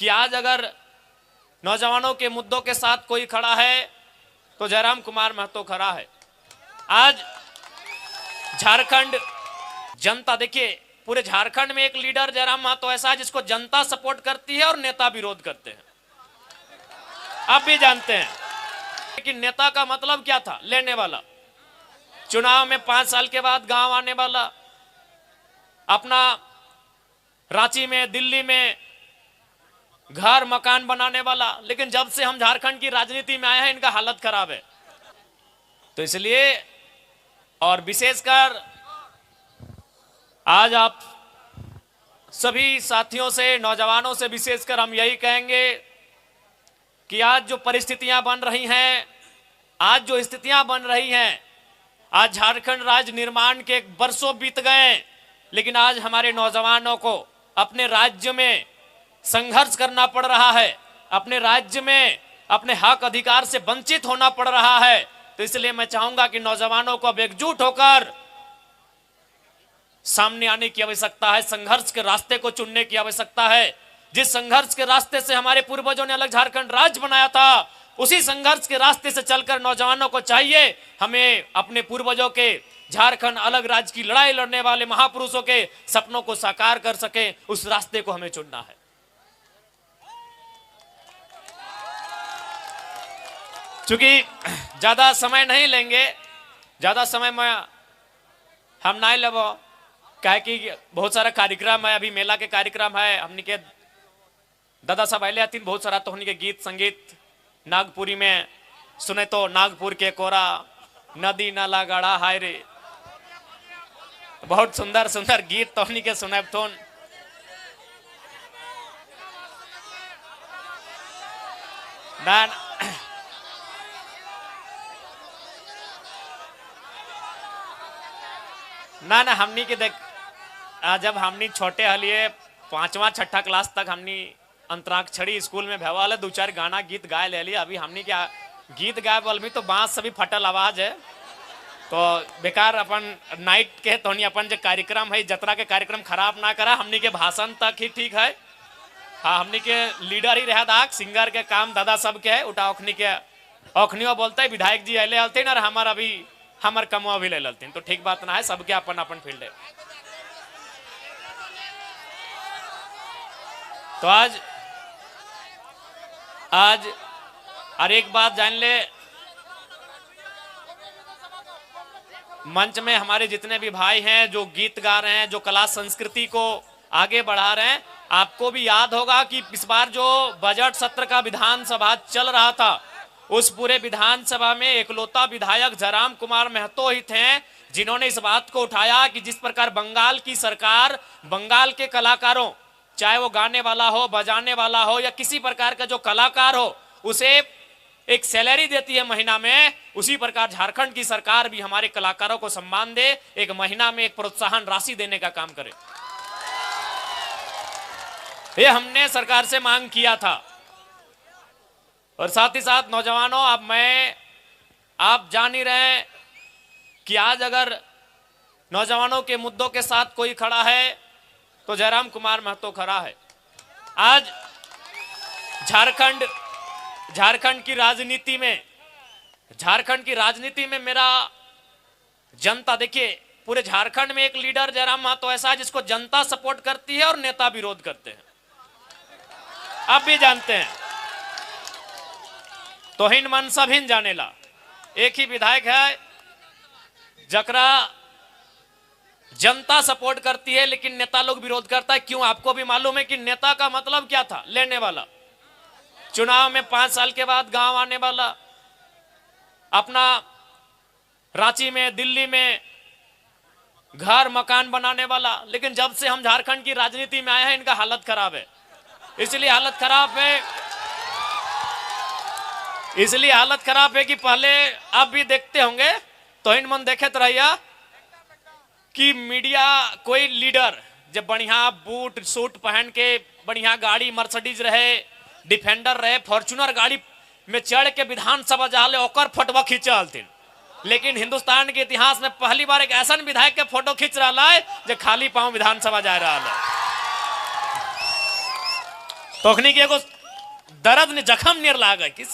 कि आज अगर नौजवानों के मुद्दों के साथ कोई खड़ा है तो जयराम कुमार महतो खड़ा है। आज झारखंड जनता, देखिए पूरे झारखंड में एक लीडर जयराम महतो ऐसा है जिसको जनता सपोर्ट करती है और नेता विरोध करते हैं। आप भी जानते हैं कि नेता का मतलब क्या था, लेने वाला, चुनाव में 5 साल के बाद गांव आने वाला, अपना रांची में दिल्ली में घर मकान बनाने वाला। लेकिन जब से हम झारखंड की राजनीति में आए हैं इनका हालत खराब है। तो इसलिए और विशेषकर आज आप सभी साथियों से, नौजवानों से विशेषकर हम यही कहेंगे कि आज जो परिस्थितियां बन रही हैं, आज जो स्थितियां बन रही हैं, आज झारखंड राज्य निर्माण के वर्षों बीत गए, लेकिन आज हमारे नौजवानों को अपने राज्य में संघर्ष करना पड़ रहा है, अपने राज्य में अपने हक अधिकार से वंचित होना पड़ रहा है। तो इसलिए मैं चाहूंगा कि नौजवानों को अब एकजुट होकर सामने आने की आवश्यकता है, संघर्ष के रास्ते को चुनने की आवश्यकता है। जिस संघर्ष के रास्ते से हमारे पूर्वजों ने अलग झारखंड राज्य बनाया था, उसी संघर्ष के रास्ते से चलकर नौजवानों को चाहिए हमें अपने पूर्वजों के झारखंड अलग राज्य की लड़ाई लड़ने वाले महापुरुषों के सपनों को साकार कर सके, उस रास्ते को हमें चुनना है। क्योंकि ज्यादा समय नहीं लेंगे, ज्यादा समय में हम नहीं लेबो, कहे कि बहुत सारा कार्यक्रम है, अभी मेला के कार्यक्रम है, हमने के दादा साहब आए आती बहुत सारा, तो के गीत संगीत नागपुरी में सुने तो नागपुर के कोरा नदी नाला गाड़ा हाय रे, बहुत सुंदर सुंदर गीत तो के सुने तो ना हमनी के देख, जब हमनी छोटे हलिए 5वां 6ठा क्लास तक हमनी अंतराक्षरी स्कूल में भेवाले 2-4 गाना गीत गाए ले लिए। अभी हमनी क्या गीत गाए बोल में तो बांस सभी फटल आवाज है, तो बेकार अपन नाइट के तो अपन जो कार्यक्रम है जतरा के कार्यक्रम खराब ना करा, हमनी के भाषण तक ही ठीक है। हाँ, हमनी के लीडर ही रहा था, सिंगर के काम दादा सब के है, उठा ओखनी के ओखनियो बोलते विधायक जी अले अलते ना, हमार अभी हमार कमवा भी ले ललतीन, तो ठीक बात ना है, सबके अपन अपन फील्ड है। तो आज और एक बात जान ले, मंच में हमारे जितने भी भाई हैं जो गीत गा रहे हैं, जो कला संस्कृति को आगे बढ़ा रहे हैं, आपको भी याद होगा कि इस बार जो बजट सत्र का विधानसभा चल रहा था, उस पूरे विधानसभा में एकलौता विधायक जयराम कुमार महतो ही थे जिन्होंने इस बात को उठाया कि जिस प्रकार बंगाल की सरकार बंगाल के कलाकारों, चाहे वो गाने वाला हो, बजाने वाला हो या किसी प्रकार का जो कलाकार हो, उसे एक सैलरी देती है महीना में, उसी प्रकार झारखंड की सरकार भी हमारे कलाकारों को सम्मान दे, एक महीना में एक प्रोत्साहन राशि देने का काम करे। ये हमने सरकार से मांग किया था। और साथ ही साथ नौजवानों, अब आप जान ही रहे हैं कि आज अगर नौजवानों के मुद्दों के साथ कोई खड़ा है तो जयराम कुमार महतो खड़ा है। आज झारखंड की राजनीति में मेरा जनता, देखिए पूरे झारखंड में एक लीडर जयराम महतो ऐसा है जिसको जनता सपोर्ट करती है और नेता विरोध करते हैं। आप भी जानते हैं, तोहिन मन सभिन जानेला, एक ही विधायक है जकरा जनता सपोर्ट करती है लेकिन नेता लोग विरोध करता है। क्यों? आपको भी मालूम है कि नेता का मतलब क्या था, लेने वाला, चुनाव में 5 साल के बाद गांव आने वाला, अपना रांची में दिल्ली में घर मकान बनाने वाला। लेकिन जब से हम झारखंड की राजनीति में आए हैं इनका हालत खराब है। इसलिए हालत खराब है कि पहले आप भी देखते होंगे, तो इन मन देखे तो रहिया कि मीडिया कोई लीडर जब बढ़िया बूट सूट पहन के बढ़िया गाड़ी मर्सिडीज रहे, डिफेंडर रहे, फॉर्चूनर गाड़ी में चढ़ के विधानसभा जाले ओकर फोटो खींचलथिन। लेकिन हिंदुस्तान के इतिहास में पहली बार एक ऐसा विधायक के फोटो खींच रहा है जो खाली पांव विधानसभा जा रहा है। तोखनी के दर्द ने जख्म नियर लाग किस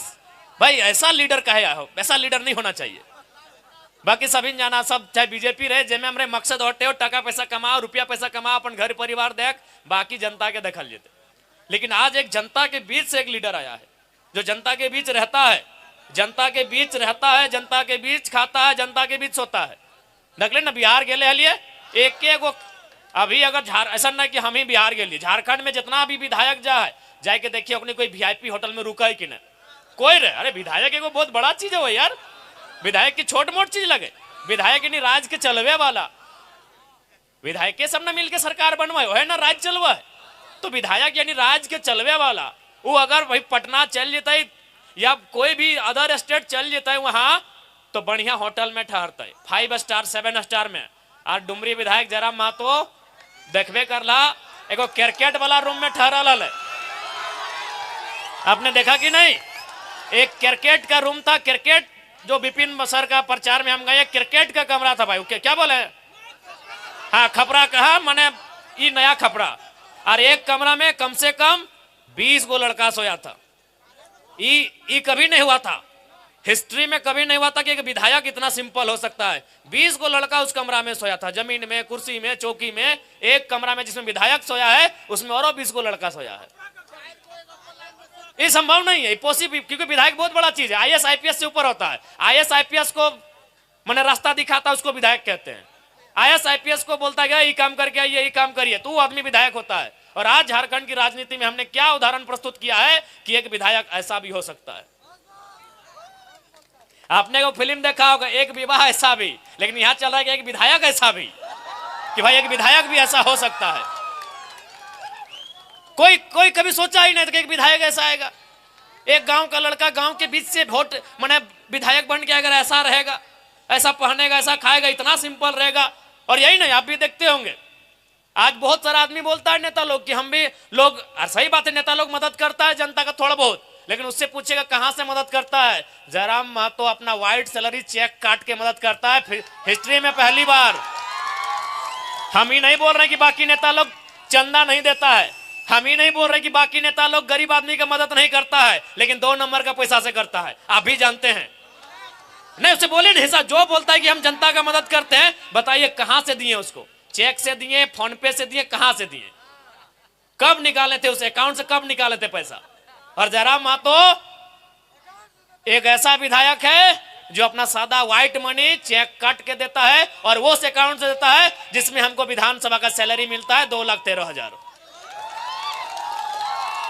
भाई ऐसा लीडर कहे हो, ऐसा लीडर नहीं होना चाहिए। बाकी सभी जाना सब चाहे बीजेपी रहे जेमे हमरे मकसद होते हो टका पैसा कमाओ, रुपया पैसा कमाओ, अपन घर परिवार देख, बाकी जनता के दखल लेते। लेकिन आज एक जनता के बीच से एक लीडर आया है जो जनता के बीच रहता है, जनता के बीच रहता है, जनता के बीच खाता है, जनता के बीच सोता है। देखले ना बिहार गेले हलिए एक एक अभी अगर ऐसा ना कि हम ही बिहार गेलिए, झारखंड में जितना भी विधायक जा है जाके देखिए अपने कोई वीआईपी होटल में रुका है कि नहीं, कोई रहे। अरे विधायक एगो बहुत बड़ा चीज है वो यार, विधायक की छोट मोट चीज लगे, विधायक यानी राज के चलवे वाला, विधायक के सब ना मिलके सरकार बनवाए है ना राज चलवा है, तो विधायक यानी राज के चलवे वाला। वो अगर भाई पटना चल जाता है या कोई भी अदर स्टेट चल जाता है वहां तो बढ़िया होटल में ठहरता है, 5 स्टार 7 स्टार में। और डुमरी विधायक जयराम महतो देखबे करला एगो क्रिकेट वाला रूम में ठहरा है, आपने देखा कि नहीं? एक क्रिकेट का रूम था, क्रिकेट जो विपिन सर का प्रचार में हम गए, क्रिकेट का कमरा था भाई, क्या बोले, हाँ खपरा कहा मैंने ये नया खपरा। और एक कमरा में कम से कम 20 गो लड़का सोया था। ये कभी नहीं हुआ था, हिस्ट्री में कभी नहीं हुआ था कि एक विधायक इतना सिंपल हो सकता है। 20 गो लड़का उस कमरा में सोया था, जमीन में, कुर्सी में, चौकी में। एक कमरा में जिसमें विधायक सोया है उसमें और 20 गो लड़का सोया है। ये संभव नहीं है, पॉसिबल, क्योंकि विधायक बहुत बड़ा चीज है, आईएएस आईपीएस से ऊपर होता है। आईएएस आईपीएस को मैंने रास्ता दिखाता है उसको विधायक कहते हैं। आईएएस आईपीएस को बोलता है ये काम करके आइए, ये काम करिए, तो वो आदमी विधायक होता है। और आज झारखंड की राजनीति में हमने क्या उदाहरण प्रस्तुत किया है कि एक विधायक ऐसा भी हो सकता है। आपने वो फिल्म देखा होगा एक विवाह ऐसा भी, लेकिन यहां चल रहा है कि एक विधायक ऐसा भी, कि भाई एक विधायक भी ऐसा हो सकता है। कोई कभी सोचा ही नहीं था कि एक विधायक ऐसा आएगा। एक गांव का लड़का गांव के बीच से वोट माने विधायक बन के अगर ऐसा रहेगा, ऐसा पहनेगा, ऐसा खाएगा, इतना सिंपल रहेगा। और यही नहीं, आप भी देखते होंगे आज बहुत सारा आदमी बोलता है नेता लोग कि हम भी लोग, सही बात है नेता लोग मदद करता है जनता का थोड़ा बहुत, लेकिन उससे पूछेगा कहां से मदद करता है। जयराम महतो अपना वाइट सैलरी चेक काट के मदद करता है, हिस्ट्री में पहली बार। हम ही नहीं बोल रहे कि बाकी नेता लोग चंदा नहीं देता है, हम ही नहीं बोल रहे कि बाकी नेता लोग गरीब आदमी का मदद नहीं करता है, लेकिन 2 नंबर का पैसा से करता है, आप भी जानते हैं। नहीं उससे बोले नहीं, हिस्सा जो बोलता है कि हम जनता का मदद करते हैं, बताइए कहां से दिए उसको, चेक से दिए, फोन पे से दिए, कहां से दिए, कब निकाले थे उस अकाउंट से, कब निकाले थे पैसा। और जयराम महतो एक ऐसा विधायक है जो अपना सादा व्हाइट मनी चेक काट के देता है और वो उस अकाउंट से देता है जिसमें हमको विधानसभा का सैलरी मिलता है 2,13,000।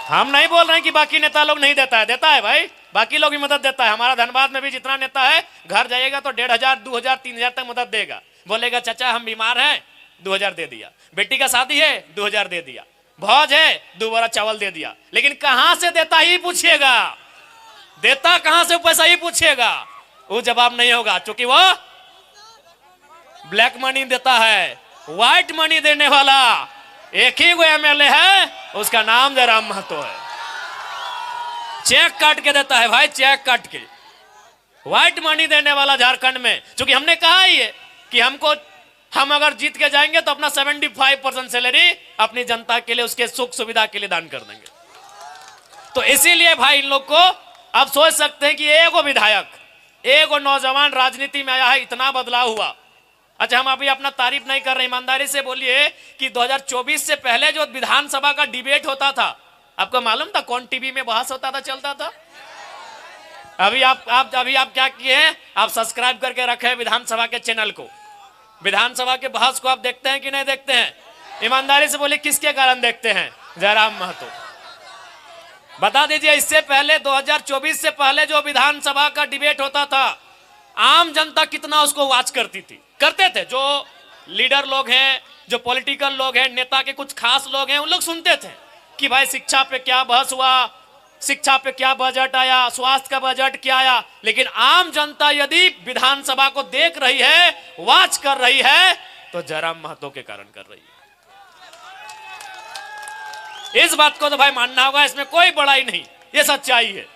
हम नहीं बोल रहे हैं कि बाकी नेता लोग नहीं देता है, देता है भाई, बाकी लोग भी मदद देता है। हमारा धनबाद में भी जितना नेता है घर जाइएगा तो 1,500, 2,000, 3,000 तक मदद देगा। बोलेगा चाचा हम बीमार हैं, 2,000 दे दिया, बेटी का शादी है 2,000 दे दिया, भौज है 2 बोरा चावल दे दिया। लेकिन कहां से देता ही पूछिएगा, देता कहां से पैसा ही पूछिएगा, वो जवाब नहीं होगा, क्योंकि वो ब्लैक मनी देता है। व्हाइट मनी देने वाला एक ही वो एमएलए है, उसका नाम जयराम महतो है। चेक काट के देता है भाई, चेक काट के व्हाइट मनी देने वाला झारखंड में। क्योंकि हमने कहा ही है कि हम अगर जीत के जाएंगे तो अपना 75% सैलरी अपनी जनता के लिए, उसके सुख सुविधा के लिए दान कर देंगे। तो इसीलिए भाई इन लोग को अब सोच सकते हैं कि एगो विधायक, एगो नौजवान राजनीति में आया है, इतना बदलाव हुआ। अच्छा हम अभी अपना तारीफ नहीं कर रहे, ईमानदारी से बोलिए कि 2024 से पहले जो विधानसभा का डिबेट होता था, आपको मालूम था कौन टीवी में बहस होता था, चलता था? अभी आप क्या किए हैं, आप सब्सक्राइब करके रखे विधानसभा के चैनल को, विधानसभा के बहस को आप देखते हैं कि नहीं देखते हैं? ईमानदारी से बोलिए किसके कारण देखते हैं? जयराम महतो। बता दीजिए इससे पहले 2024 से पहले जो विधानसभा का डिबेट होता था, आम जनता कितना उसको वॉच करती थी, करते थे। जो लीडर लोग हैं, जो पॉलिटिकल लोग हैं, नेता के कुछ खास लोग हैं, उन लोग सुनते थे कि भाई शिक्षा पे क्या बहस हुआ, शिक्षा पे क्या बजट आया, स्वास्थ्य का बजट क्या आया। लेकिन आम जनता यदि विधानसभा को देख रही है, वॉच कर रही है, तो जयराम महतो के कारण कर रही है। इस बात को तो भाई मानना होगा, इसमें कोई बड़ाई नहीं, ये सच्चाई है।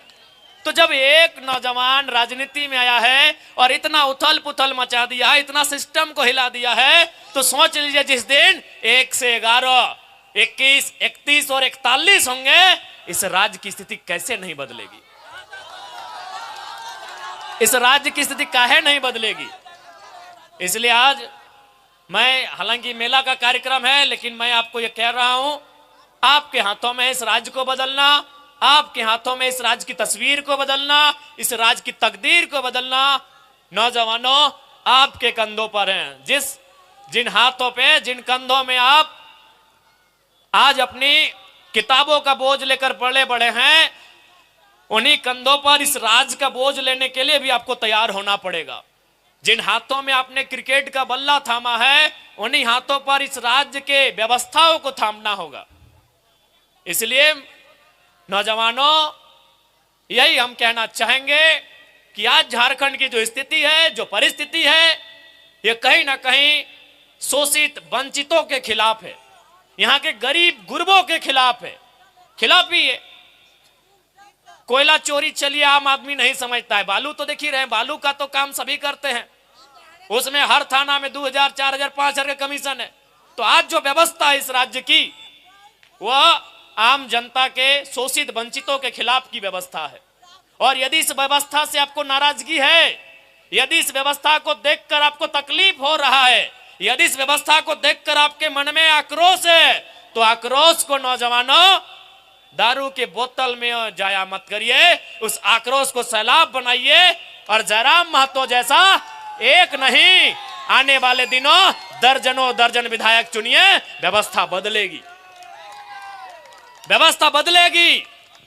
तो जब एक नौजवान राजनीति में आया है और इतना उथल पुथल मचा दिया है, इतना सिस्टम को हिला दिया है, तो सोच लीजिए जिस दिन 1 से 11 21, 31 और 41 होंगे, इस राज्य की स्थिति कैसे नहीं बदलेगी? इस राज्य की स्थिति काहे नहीं बदलेगी? इसलिए आज मैं, हालांकि मेला का कार्यक्रम है, लेकिन मैं आपको यह कह रहा हूं, आपके हाथों में इस राज्य को बदलना, आपके हाथों में इस राज्य की तस्वीर को बदलना, इस राज्य की तकदीर को बदलना नौजवानों आपके कंधों पर है। जिन हाथों पे, जिन कंधों में आप आज अपनी किताबों का बोझ लेकर पले बड़े हैं, उन्हीं कंधों पर इस राज्य का बोझ लेने के लिए भी आपको तैयार होना पड़ेगा। जिन हाथों में आपने क्रिकेट का बल्ला थामा है, उन्हीं हाथों पर इस राज्य के व्यवस्थाओं को थामना होगा। इसलिए नौजवानों, यही हम कहना चाहेंगे कि आज झारखंड की जो स्थिति है, जो परिस्थिति है, यह कहीं ना कहीं शोषित वंचितों के खिलाफ है, यहां के गरीब गुरबों के खिलाफ है, खिलाफ ही है। कोयला चोरी चलिए आम आदमी नहीं समझता है, बालू तो देख ही रहे हैं, बालू का तो काम सभी करते हैं, उसमें हर थाना में 2000, 4000, 5000 का कमीशन है। तो आज जो व्यवस्था है इस राज्य की, वह आम जनता के शोषित वंचितों के खिलाफ की व्यवस्था है। और यदि इस व्यवस्था से आपको नाराजगी है, यदि इस व्यवस्था को देखकर आपको तकलीफ हो रहा है, यदि इस व्यवस्था को देखकर आपके मन में आक्रोश है, तो आक्रोश को नौजवानों दारू के बोतल में जाया मत करिए, उस आक्रोश को सैलाब बनाइए और जयराम महतो जैसा एक नहीं, आने वाले दिनों दर्जनों दर्जन विधायक चुनिए, व्यवस्था बदलेगी, व्यवस्था बदलेगी।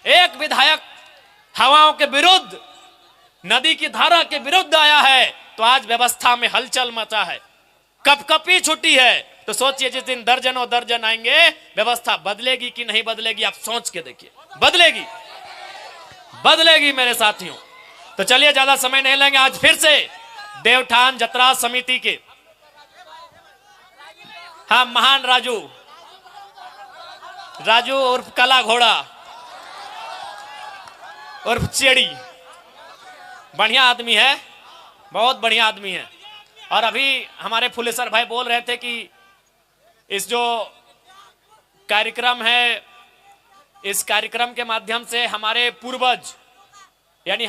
एक विधायक हवाओं के विरुद्ध, नदी की धारा के विरुद्ध आया है, तो आज व्यवस्था में हलचल मचा है, कपकपी छुट्टी है। तो सोचिए, जिस दिन दर्जनों दर्जन आएंगे, व्यवस्था बदलेगी कि नहीं बदलेगी? आप सोच के देखिए, बदलेगी, बदलेगी मेरे साथियों। तो चलिए, ज्यादा समय नहीं लेंगे। आज फिर से देवठान जतरा समिति के महान राजू उर्फ काला घोड़ा उर्फ चेड़ी, बढ़िया आदमी है, बहुत बढ़िया आदमी है। और अभी हमारे फुलेसर भाई बोल रहे थे कि इस जो कार्यक्रम है, इस कार्यक्रम के माध्यम से हमारे पूर्वज, यानी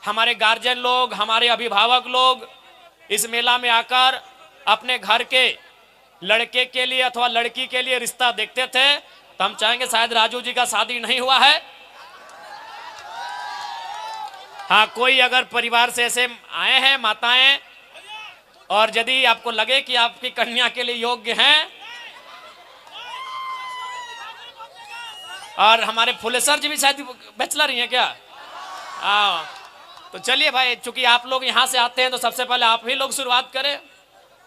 हमारे गार्जियन लोग, हमारे अभिभावक लोग इस मेला में आकर अपने घर के लड़के के लिए अथवा लड़की के लिए रिश्ता देखते थे। तो हम चाहेंगे, शायद राजू जी का शादी नहीं हुआ है, हाँ, कोई अगर परिवार से ऐसे आए हैं माताएं, और यदि आपको लगे कि आपकी कन्या के लिए योग्य हैं, और हमारे फुलेसर जी भी शायद बैचलर ही हैं क्या? तो चलिए भाई, चूंकि आप लोग यहां से आते हैं, तो सबसे पहले आप ही लोग शुरुआत करें।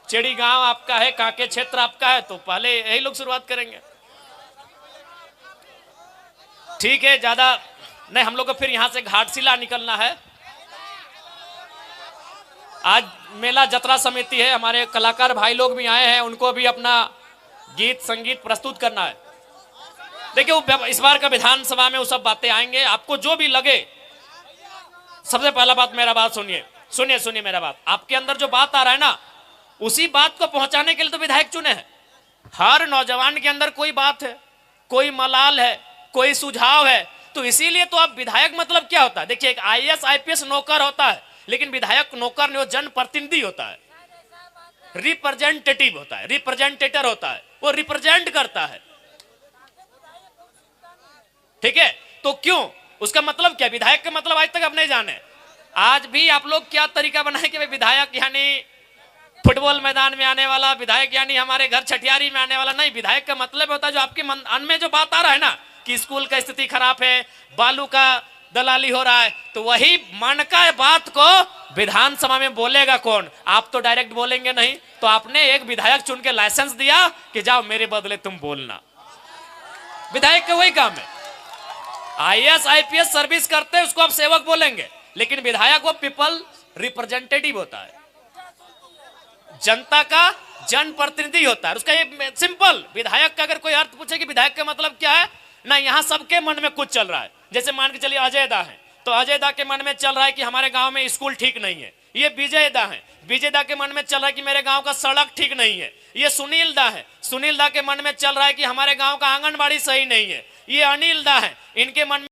चेड़ी गांव आपका है, कांके क्षेत्र आपका है, तो पहले यही लोग शुरुआत करेंगे। ठीक है, ज्यादा नहीं, हम लोग को फिर यहां से घाटशिला निकलना है। आज मेला जतरा समिति है, हमारे कलाकार भाई लोग भी आए हैं, उनको भी अपना गीत संगीत प्रस्तुत करना है। देखिए, इस बार का विधानसभा में वो सब बातें आएंगे, आपको जो भी लगे। सबसे पहला बात, मेरा बात सुनिए, सुनिए सुनिए मेरा बात। आपके अंदर जो बात आ रहा है ना, उसी बात को पहुंचाने के लिए तो विधायक चुने हैं। हर नौजवान के अंदर कोई बात है, कोई मलाल है, कोई सुझाव है, तो इसीलिए तो आप विधायक मतलब क्या होता है? देखिए, एक IAS IPS नौकर होता है, लेकिन विधायक नौकर नहीं, वो जनप्रतिनिधि होता है, रिप्रेजेंटेटिव होता है, रिप्रेजेंटेटर होता है, वो रिप्रेजेंट करता है। ठीक है, तो क्यों, उसका मतलब क्या? विधायक का मतलब आज तक आप नहीं जाने। आज भी आप लोग क्या तरीका बनाए कि विधायक यानी फुटबॉल मैदान में आने वाला, विधायक यानी हमारे घर छठियारी में आने वाला नहीं। विधायक का मतलब होता है जो आपके मन में जो बात आ रहा है ना, कि स्कूल का स्थिति खराब है, बालू का दलाली हो रहा है, तो वही मन का बात को विधानसभा में बोलेगा कौन? आप तो डायरेक्ट बोलेंगे नहीं। तो आपने एक विधायक चुन के लाइसेंस दिया कि जाओ मेरे बदले तुम बोलना। विधायक का वही काम है। IAS IPS सर्विस करते हैं, उसको आप सेवक बोलेंगे, लेकिन विधायक वो पीपल रिप्रेजेंटेटिव होता है, जनता का जनप्रतिनिधि होता है। उसका ये सिंपल, विधायक का अगर कोई अर्थ पूछे कि विधायक का मतलब क्या है ना, यहाँ सबके मन में कुछ चल रहा है। जैसे मान के चलिए अजय दा है, तो अजय दा के मन में चल रहा है कि हमारे गांव में स्कूल ठीक नहीं है, ये विजय दा है, विजय दा के मन में चल रहा है कि मेरे गांव का सड़क ठीक नहीं है। ये सुनील दा है, सुनील दा के मन में चल रहा है कि हमारे गांव का आंगनबाड़ी सही नहीं है। ये अनिल दा है, इनके मन